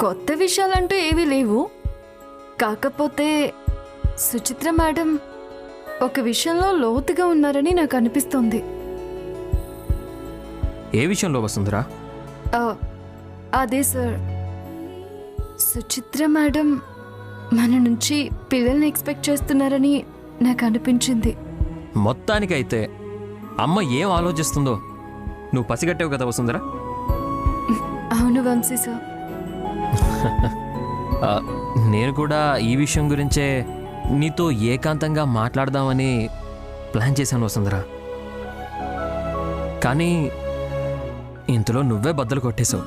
కొత్త విషయాలంటూ ఏవీ లేవు. కాకపోతే సుచిత్ర మేడం ఒక విషయంలో లోతుగా ఉన్నారని నాకు అనిపిస్తోంది. ఏ విషయంలో వసుంధరా? అదే సార్, సుచిత్ర మేడం మన నుంచి పిల్లల్ని ఎక్స్పెక్ట్ చేస్తున్నారని నాకు అనిపించింది. మొత్తానికైతే అమ్మ ఏం ఆలోచిస్తుందో నువ్వు పసిగట్టావు కదా వసుంధరా? అవును వంశీ సార్. నేను కూడా ఈ విషయం గురించే నీతో ఏకాంతంగా మాట్లాడదామని ప్లాన్ చేశాను వసుంధరా. కానీ ఇంతలో నువ్వే బద్దలు కొట్టేశావు.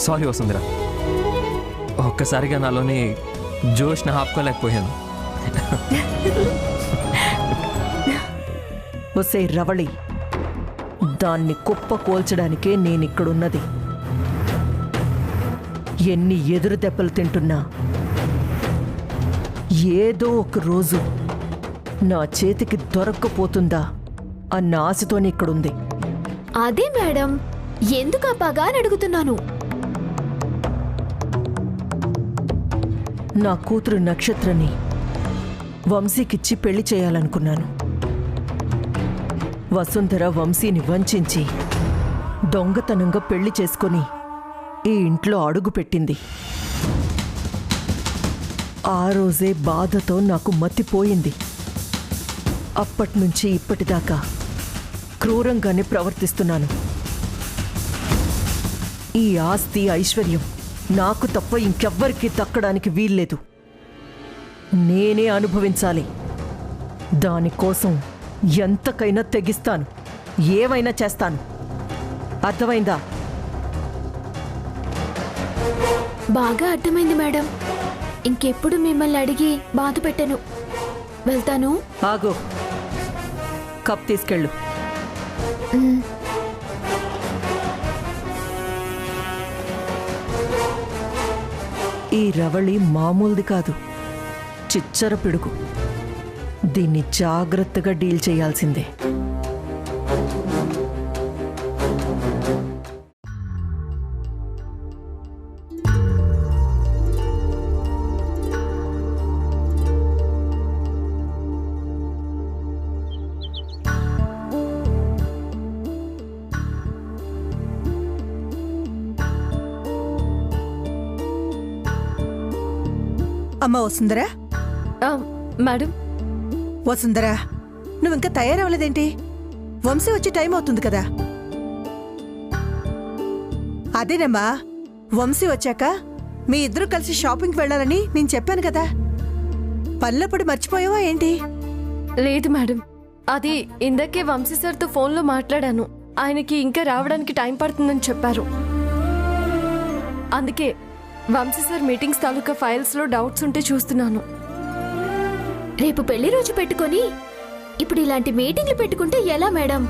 సారీ వసుంధరా, ఒక్కసారిగా నాలోని జోష్ని ఆపుకోలేకపోయాను. ఒసే రవళి, దాన్ని కుప్ప కోల్చడానికే నేనిక్కడున్నది. ఎన్ని ఎదురు దెబ్బలు తింటున్నా ఏదో ఒక రోజు నా చేతికి దొరక్కపోతుందా అన్న ఆశతోనే ఇక్కడుంది. అదే మేడం, ఎందుకు అప్పగా అని అడుగుతున్నాను. నా కూతురు నక్షత్రని వంశీకిచ్చి పెళ్లి చేయాలనుకున్నాను. వసుంధర వంశీని వంచించి దొంగతనంగా పెళ్లి చేసుకొని ఈ ఇంట్లో అడుగుపెట్టింది. ఆ రోజే బాధతో నాకు మతిపోయింది. అప్పట్నుంచి ఇప్పటిదాకా క్రూరంగానే ప్రవర్తిస్తున్నాను. ఈ ఆస్తి ఐశ్వర్యం నాకు తప్ప ఇంకెవ్వరికీ దక్కడానికి వీల్లేదు. నేనే అనుభవించాలి. దానికోసం ఎంతకైనా తెగిస్తాను, ఏమైనా చేస్తాను. అర్థమైందా? బాగా అర్థమైంది మేడం. ఇంకెప్పుడు మిమ్మల్ని అడిగి బాధ పెట్టను. వెళ్తాను. ఆగో, కప్ తీసుకెళ్ళు. ఈ రవళి మామూలుది కాదు, చిచ్చర పిడుగు. దీన్ని జాగ్రత్తగా డీల్ చేయాల్సిందే. అమ్మ వసుంధరా, మేడం. వసుంధరా, నువ్వు ఇంకా తయారవ్వలేదేంటి? వంశీ వచ్చి టైం అవుతుంది కదా. అదేనమ్మా, వంశీ వచ్చాక మీ ఇద్దరు కలిసి షాపింగ్కి వెళ్ళాలని నేను చెప్పాను కదా. పల్లెప్పుడు మర్చిపోయావా ఏంటి? లేదు మేడం, అది ఇందాకే వంశీ సార్తో ఫోన్లో మాట్లాడాను. ఆయనకి ఇంకా రావడానికి టైం పడుతుందని చెప్పారు. అందుకే వంశీ సార్ మీటింగ్స్ తాలూకా ఫైల్స్లో డౌట్స్ ఉంటే చూస్తున్నాను. రేపు పెళ్లి రోజు పెట్టుకొని ఇప్పుడు ఇలాంటి మీటింగ్లు పెట్టుకుంటే ఎలా మేడం?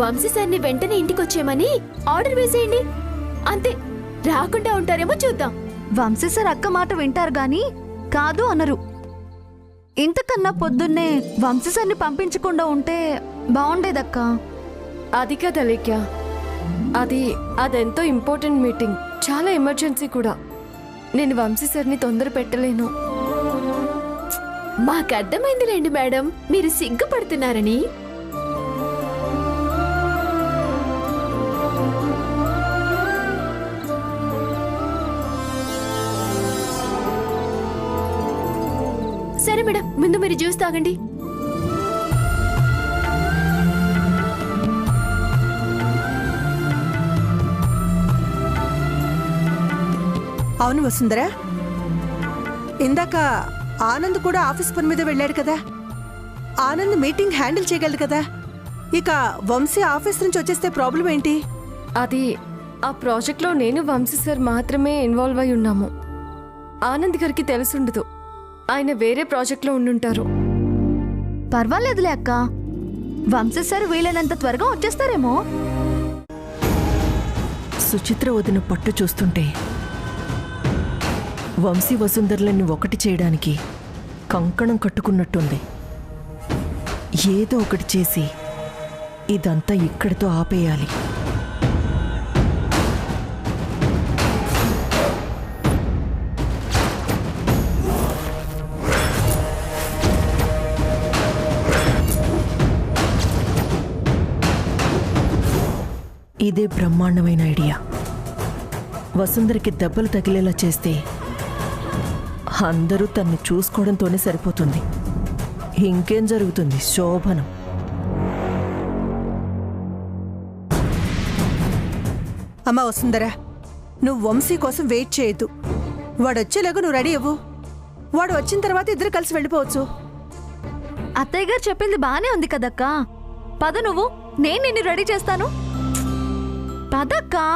వంశీ సార్ని వెంటనే ఇంటికొచ్చేయమని ఆర్డర్ వేసేయండి. అంతే, రాకుండా ఉంటారేమో చూద్దాం. వంశీ సార్ అక్క మాట వింటారు గాని కాదు అనరు. ఇంతకన్నా పొద్దున్నే వంశీ సార్ని పంపించకుండా ఉంటే బాగుండేదక్క. అది కదా లేఖ్య, అదెంతో ఇంపార్టెంట్ మీటింగ్, చాలా ఎమర్జెన్సీ కూడా. నేను వంశీ సార్ని తొందర పెట్టలేను. మాకు అర్థమైందిలేండి మేడం, మీరు సిగ్గుపడుతున్నారని. సరే మేడం, ముందు మీరు జ్యూస్ తాగండి. అవును వసుంధరా, ఇందాక ఆనంద్ కూడా ఆఫీస్ పని మీద వెళ్ళాడు కదా. ఆనంద్ మీటింగ్ హ్యాండిల్ చేయగలడు కదా. ఇక వంశీ ఆఫీస్ నుంచి వచ్చేస్తే ప్రాబ్లం ఏంటి? అది ఆ ప్రాజెక్ట్లో నేను వంశీ సార్ మాత్రమే ఇన్వాల్వ్ అయి ఉన్నాము. ఆనంద్ గారికి తెలుసుండదు, ఆయన వేరే ప్రాజెక్ట్లో ఉండుంటారు. పర్వాలేదులే అక్క, వంశీ సార్ వీలైనంత త్వరగా వచ్చేస్తారేమో. సుచిత్ర వదిన పట్టు చూస్తుంటే వంశీ వసుంధరలని ఒకటి చేయడానికి కంకణం కట్టుకున్నట్టుంది. ఏదో ఒకటి చేసి ఇదంతా ఇక్కడితో ఆపేయాలి. ఇదే బ్రహ్మాండమైన ఐడియా. వసుంధరకి దెబ్బలు తగిలేలా చేస్తే అందరూ తన్ని చూసుకోవడంతోనే సరిపోతుంది. ఇంకేం జరుగుతుంది? శోభనం. అమ్మా వసుంధరా, నువ్వు వంశీ కోసం వెయిట్ చేయొద్దు. వాడు వచ్చేలాగా నువ్వు రెడీ అవ్వు. వాడు వచ్చిన తర్వాత ఇద్దరు కలిసి వెళ్ళిపోవచ్చు. అత్తయ్య గారు చెప్పింది బానే ఉంది కదక్కా. పద నువ్వు, నేను నిన్ను రెడీ చేస్తాను. పదక్కా.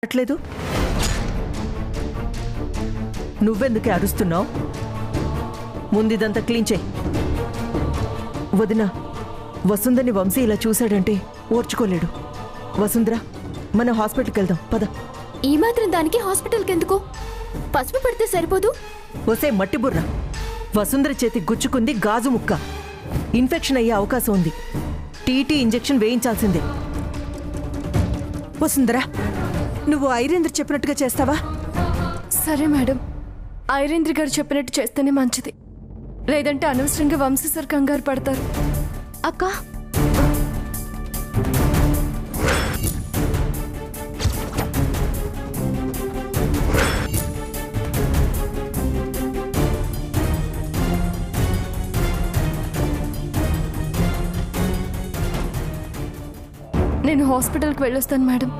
అట్లేదు. నువ్వెందుకే అరుస్తున్నావు? ముందిదంతా క్లీన్ చేయి. వదినా, వసుంధని వంశీ ఇలా చూశాడంటే ఓర్చుకోలేడు. వసుంధర, మనం హాస్పిటల్కి వెళ్దాం పద. ఈ మాత్రం దానికి హాస్పిటల్కి ఎందుకు? పసుపు పెడితే సరిపోదు? వసే మట్టి బుర్ర, వసుంధర చేతి గుచ్చుకుంది గాజు ముక్క. ఇన్ఫెక్షన్ అయ్యే అవకాశం ఉంది. TT injection వేయించాల్సిందే. వసుంధరా, నువ్వు ఐరేంద్ర చెప్పినట్టుగా చేస్తావా? సరే మేడం, ఐరేంద్ర గారు చెప్పినట్టు చేస్తేనే మంచిది. లేదంటే అనవసరంగా వంశీ సార్ కంగారు పడతారు. అక్కా, నేను హాస్పిటల్కి వెళ్ళొస్తాను మేడం.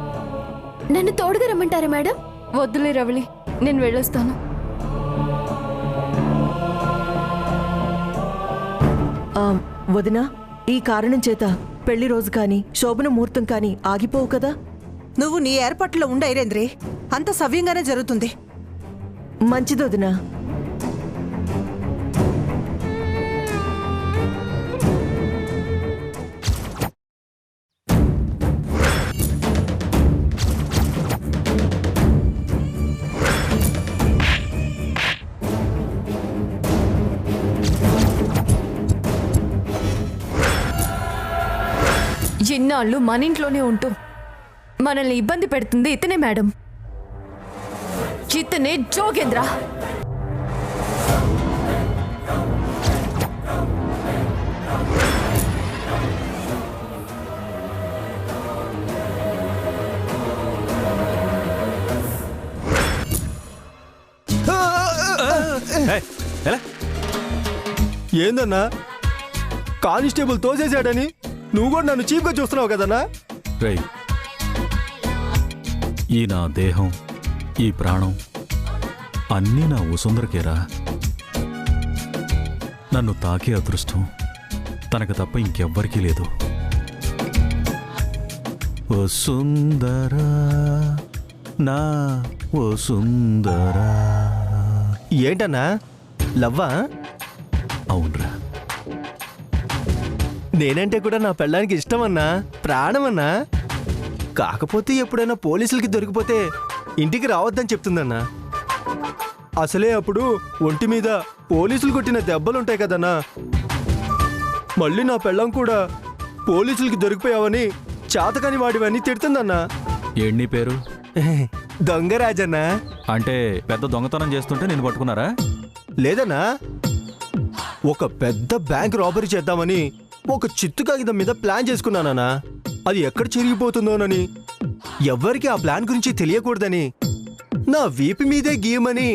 నన్ను తోడుగా రమ్మంటారా మేడం? వద్దులే రవళి, నేను వెళ్ళొస్తాను. వదినా, ఈ కారణం చేత పెళ్లి రోజు కానీ శోభన ముహూర్తం కానీ ఆగిపోవు కదా? నువ్వు నీ ఏర్పాట్లో ఉండు ఐరేంద్రే. అంత సవ్యంగానే జరుగుతుంది. మంచిది వదినా. ఇన్నాళ్ళు మన ఇంట్లోనే ఉంటూ మనల్ని ఇబ్బంది పెడుతుంది ఇతనే మేడం. ఇతనే జోగేంద్ర. ఏందన్నా, కానిస్టేబుల్ తోసేసాడని నువ్వు కూడా నన్ను చీప్గా చూస్తున్నావు కదన్నా? రేయ్, ఈ నా దేహం, ఈ ప్రాణం అన్నీ నా వసుంధరకేరా. నన్ను తాకే అదృష్టం తనకు తప్ప ఇంకెవ్వరికీ లేదు. వసుంధరా, నా వసుంధరా. ఏంటన్నా, లవ్వా? అవునరా. నేనంటే కూడా నా పెళ్ళానికి ఇష్టమన్నా, ప్రాణమన్నా. కాకపోతే ఎప్పుడైనా పోలీసులకి దొరికిపోతే ఇంటికి రావద్దని చెప్తుందన్నా. అసలే అప్పుడు ఒంటి మీద పోలీసులు కొట్టిన దెబ్బలుంటాయి కదన్నా. మళ్ళీ నా పెళ్ళం కూడా పోలీసులకి దొరికిపోయావని, చాతకాని వాడివని తిడుతుందన్నా. ఏంటి పేరు? దొంగరాజన్నా. అంటే పెద్ద దొంగతనం చేస్తుంటే నేను పట్టుకున్నారా? లేదన్నా, ఒక పెద్ద బ్యాంక్ రాబరీ చేద్దామని ఒక చిత్తు కాగితం మీద ప్లాన్ చేసుకున్నానన్నా. అది ఎక్కడ చిరిగిపోతుందోనని, ఎవ్వరికి ఆ ప్లాన్ గురించి తెలియకూడదని నా వీపు మీదే గీయమని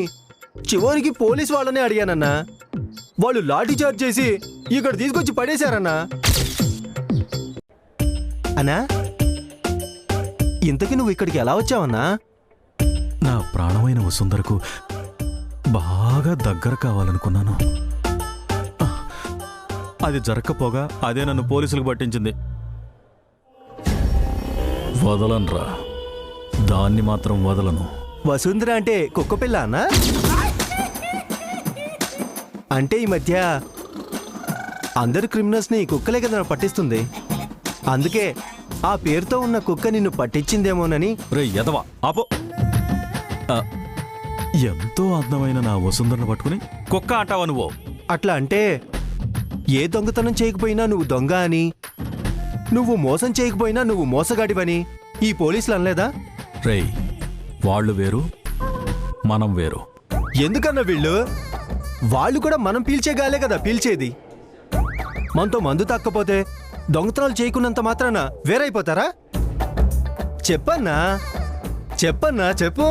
చివరికి పోలీస్ వాళ్ళనే అడిగానన్నా. వాళ్ళు లాఠీ చార్జ్ చేసి ఇక్కడ తీసుకొచ్చి పడేశారన్నా. అన్నా, ఇంతకీ నువ్వు ఇక్కడికి ఎలా వచ్చావన్నా? నా ప్రాణమైన వసుంధరకు బాగా దగ్గర కావాలనుకున్నాను. అది జరగకపోగా అదే నన్ను పోలీసులకు పట్టించింది. వదలనురా, దాన్ని మాత్రం వదలను. వసుంధర అంటే కుక్కపిల్ల అన్నా? అంటే ఈ మధ్య అందరు క్రిమినల్స్ని కుక్కలే కదా పట్టిస్తుంది. అందుకే ఆ పేరుతో ఉన్న కుక్క నిన్ను పట్టించిందేమోనని. రే ఎదవా, ఆపో. ఎంతో అందమైన నా వసుంధరను పట్టుకుని కుక్క అంటావా నువ్వు? అట్లా అంటే ఏ దొంగతనం చేయకపోయినా నువ్వు దొంగ అని, నువ్వు మోసం చేయకపోయినా నువ్వు మోసగాడివని ఈ పోలీసులు అనలేదా? రేయ్, వాళ్ళు వేరు, మనం వేరు. ఎందుకన్నా వీళ్ళు? వాళ్ళు కూడా మనం పీల్చే గాలే కదా పీల్చేది. మనతో మందు తాక్కపోతే దొంగతనాలు చేయకున్నంత మాత్రాన వేరైపోతారా? చెప్పన్నా, చెప్పన్నా, చెప్పు.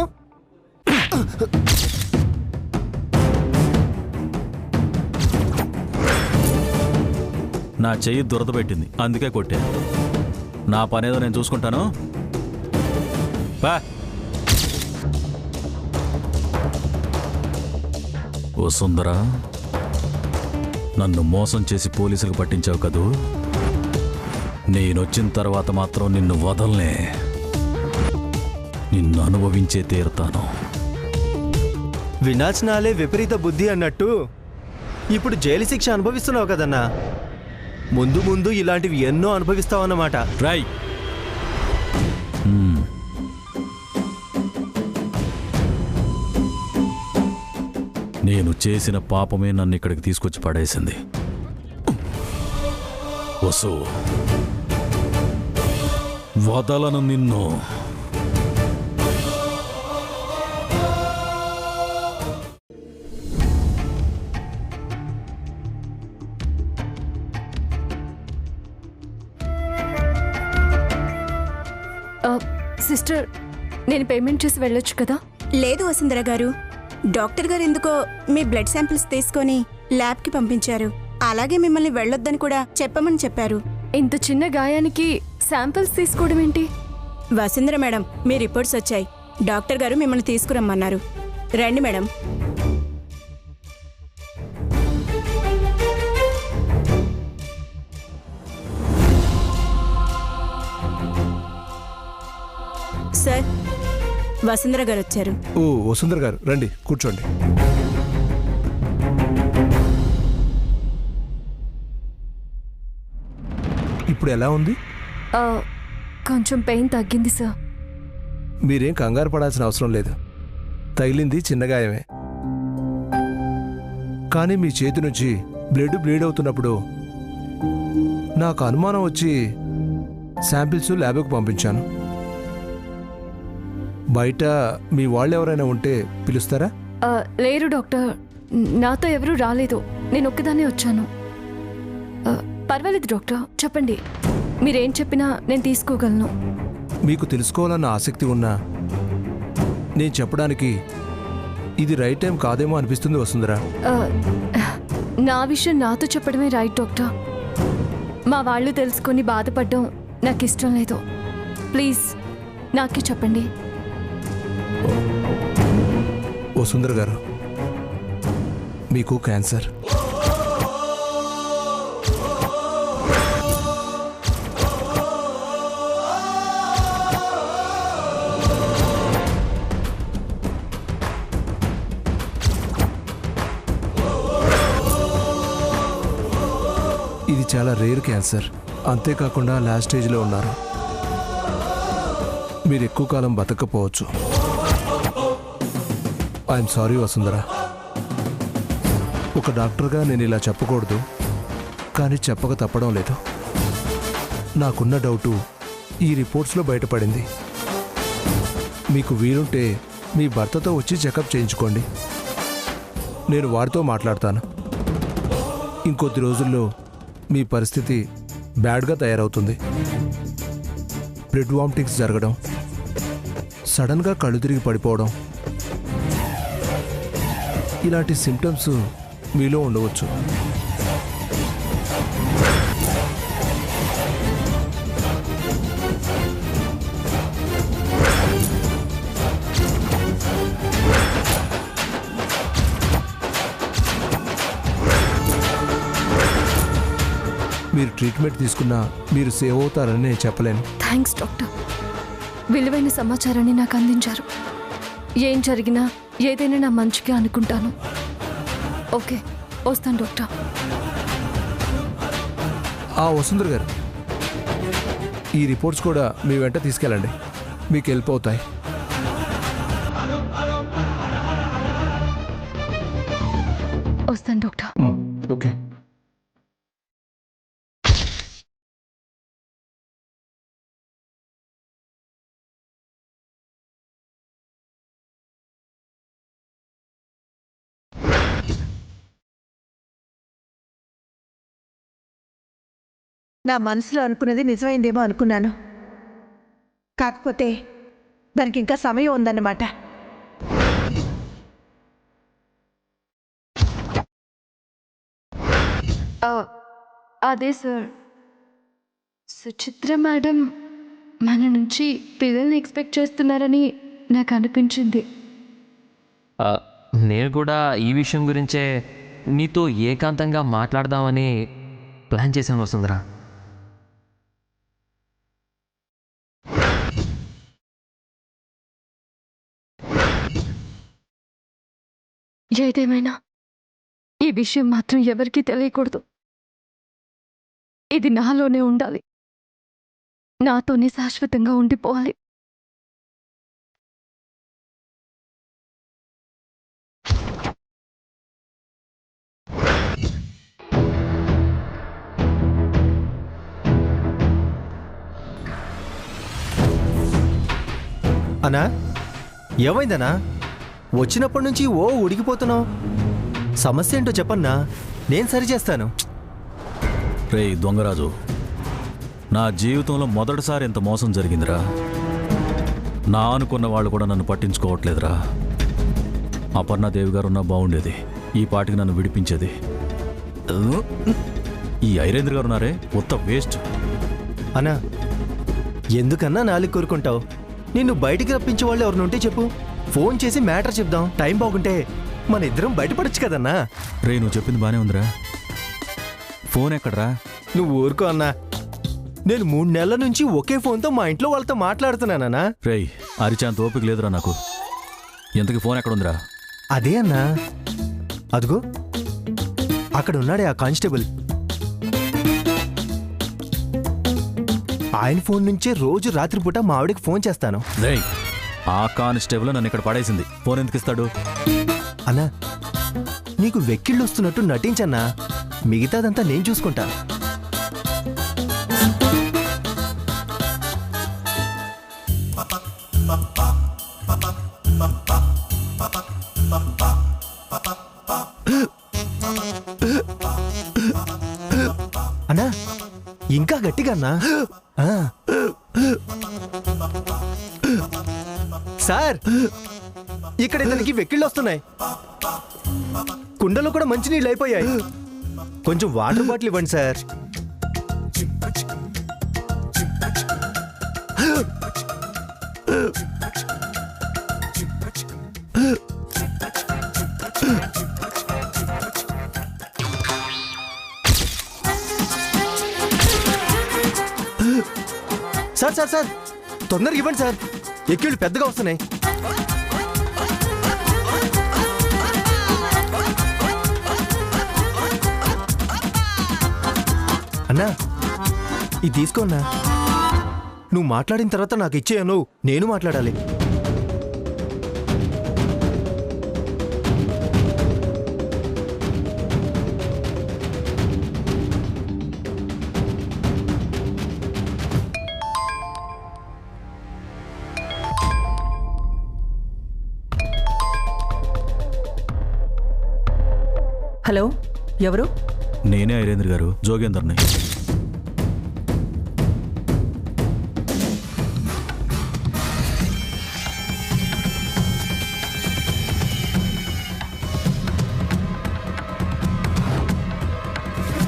నా చెయ్యి దురద పెట్టింది, అందుకే కొట్టా. నా పనేదో నేను చూసుకుంటాను. బా ఓ సుందరా, నన్ను మోసం చేసి పోలీసులకు పట్టించావు కదూ. నేనొచ్చిన తర్వాత మాత్రం నిన్ను వదలనే. నిన్ను అనుభవించే తీరుతాను. వినాశనాలే విపరీత బుద్ధి అన్నట్టు ఇప్పుడు జైలు శిక్ష అనుభవిస్తున్నావు కదన్నా. ముందు ముందు ఇలాంటివి ఎన్నో అనుభవిస్తావన్నమాట. రై, నేను చేసిన పాపమే నన్ను ఇక్కడికి తీసుకొచ్చి పడేసింది. వసు, వదలను నిన్ను. సిస్టర్, నేను పేమెంట్ చేసి వెళ్ళొచ్చు కదా? లేదు వసుంధర గారు, డాక్టర్ గారు ఎందుకో మీ బ్లడ్ శాంపిల్స్ తీసుకొని ల్యాబ్కి పంపించారు. అలాగే మిమ్మల్ని వెళ్ళొద్దని కూడా చెప్పమని చెప్పారు. ఇంత చిన్న గాయానికి శాంపిల్స్ తీసుకోవడం ఏంటి? వసుంధర మేడం, మీ రిపోర్ట్స్ వచ్చాయి. డాక్టర్ గారు మిమ్మల్ని తీసుకురమ్మన్నారు. రండి మేడం. సార్, వసుంధర గారు వచ్చారు. ఓ వసుంధర గారు, రండి కూర్చోండి. ఇప్పుడు ఎలా ఉంది? కొంచెం పెయిన్ తగ్గింది సార్. మీరేం కంగారు పడాల్సిన అవసరం లేదు. తగిలింది చిన్నగాయమే. కానీ మీ చేతి నుంచి బ్లీడ్ అవుతున్నప్పుడు నాకు అనుమానం వచ్చి శాంపిల్స్ ల్యాబ్కు పంపించాను. బయట మీ వాళ్ళు ఎవరైనా ఉంటే పిలుస్తారా? లేరు డాక్టర్, నాతో ఎవరూ రాలేదు. నేను ఒక్కదాన్నే వచ్చాను. పర్వాలేదు డాక్టర్, చెప్పండి. మీరేం చెప్పినా నేను తీసుకోగలను. మీకు తెలుసుకోవాలన్న ఆసక్తి ఉన్నా నేను చెప్పడానికి ఇది రైట్ టైం కాదేమో అనిపిస్తుంది వసుంధరా. నా విషయం నాతో చెప్పడమే రైట్ డాక్టర్. మా వాళ్ళు తెలుసుకొని బాధపడడం నాకు ఇష్టం లేదు. ప్లీజ్ నాకే చెప్పండి. వసుంధర గారు, మీకు క్యాన్సర్. ఇది చాలా రేర్ క్యాన్సర్. అంతేకాకుండా లాస్ట్ స్టేజ్లో ఉన్నారు. మీరు ఎక్కువ కాలం బతకపోవచ్చు. I'm sorry Vasundhara. ఒక డాక్టర్గా నేను ఇలా చెప్పకూడదు, కానీ చెప్పక తప్పడం లేదు. నాకున్న డౌటు ఈ రిపోర్ట్స్లో బయటపడింది. మీకు వీలుంటే మీ భర్తతో వచ్చి చెకప్ చేయించుకోండి. నేను వారితో మాట్లాడతాను. ఇంకొద్ది రోజుల్లో మీ పరిస్థితి బ్యాడ్గా తయారవుతుంది. బ్లడ్ వామిటింగ్స్ జరగడం, సడన్గా కళ్ళు తిరిగి పడిపోవడం, ఇలాంటి సిమ్టమ్స్ మీలో ఉండవచ్చు. మీరు ట్రీట్మెంట్ తీసుకున్నా మీరు సేవ్ అవుతారని నేను చెప్పలేను. థ్యాంక్స్ డాక్టర్, విలువైన సమాచారాన్ని నాకు అందించారు. ఏం జరిగినా ఏదైనా నా మంచిగా అనుకుంటాను. ఓకే, వస్తాను డాక్టర్. వసుంధర గారు, ఈ రిపోర్ట్స్ కూడా మీ వెంట తీసుకెళ్ళండి, మీకు హెల్ప్ అవుతాయి. వస్తాను డాక్టర్. ఓకే. నా మనసులో అనుకున్నది నిజమైందేమో అనుకున్నాను. కాకపోతే దానికి ఇంకా సమయం ఉందన్నమాట. అదే సార్, సుచిత్ర మేడం మన నుంచి పిల్లల్ని ఎక్స్పెక్ట్ చేస్తున్నారని నాకు అనిపించింది. నేను కూడా ఈ విషయం గురించే నీతో ఏకాంతంగా మాట్లాడదామని ప్లాన్ చేశాను వసుంధర. ఏదేమైనా ఈ విషయం మాత్రం ఎవరికీ తెలియకూడదు. ఇది నాలోనే ఉండాలి, నాతోనే శాశ్వతంగా ఉండిపోవాలి. అన్నా, ఏమైందన్నా? వచ్చినప్పటి నుంచి ఉడికిపోతున్నావు. సమస్య ఏంటో చెప్పన్నా, నేను సరిచేస్తాను. రేయ్ దొంగరాజు, నా జీవితంలో మొదటిసారి ఇంత మోసం జరిగిందిరా. నా అనుకున్న వాళ్ళు కూడా నన్ను పట్టించుకోవట్లేదురా. అపర్ణాదేవి గారు ఉన్నా బాగుండేది, ఈ పాటికి నన్ను విడిపించేది. ఈ ఐరేంద్ర గారు ఉన్నారే, మొత్తం వేస్ట్. అన్నా, ఎందుకన్నా నాలుగు కోరుకుంటావు? నిన్ను బయటికి రప్పించే వాళ్ళు ఎవరిని ఉంటే చెప్పు, ఫోన్ చేసి మ్యాటర్ చెప్దాం. టైం బాగుంటే మన ఇద్దరం బయటపడచ్చు కదన్నా. రే, నువ్వు చెప్పింది బానే ఉందిరా. ఫోన్ ఎక్కడరా? నువ్వు ఊరుకో అన్నా. నేను 3 నెలల నుంచి ఒకే ఫోన్తో మా ఇంట్లో వాళ్ళతో మాట్లాడుతున్నానన్నా. రేయ్, అరిచాంత ఓపిక లేదురా నాకు. ఎంతకి ఫోన్ ఎక్కడుందిరా? అదే అన్నా, అదిగో అక్కడ ఉన్నాడే ఆ కానిస్టేబుల్. ఆయన ఫోన్ నుంచే రోజు రాత్రిపూట మా ఆవిడకి ఫోన్ చేస్తాను. రేయ్, ఆ కానిస్టేబుల్ నన్ను ఇక్కడ పడేసింది. ఫోన్ ఎందుకు ఇస్తాడు? అన్నా, నీకు వెక్కిళ్ళు వస్తున్నట్టు నటించన్నా, మిగతాదంతా నేను చూసుకుంటా. అన్నా, ఇంకా గట్టిగా అన్నా. సార్, ఇక్కడ ఇతనికి వెక్కిళ్ళు వస్తున్నాయి. కుండలో కూడా మంచినీళ్ళు అయిపోయాయి. కొంచెం వాటర్ బాటిల్ ఇవ్వండి సార్. సార్ సార్ సార్, తొందరగా ఇవ్వండి సార్, ఎక్కిళ్ళు పెద్దగా వస్తున్నాయి. అన్నా, ఇది తీసుకోన్నా. నువ్వు మాట్లాడిన తర్వాత నాకు ఇచ్చేయను, నేను మాట్లాడాలి. హలో, ఎవరు? నేనే ఐరేంద్ర గారు, జోగేందర్ని.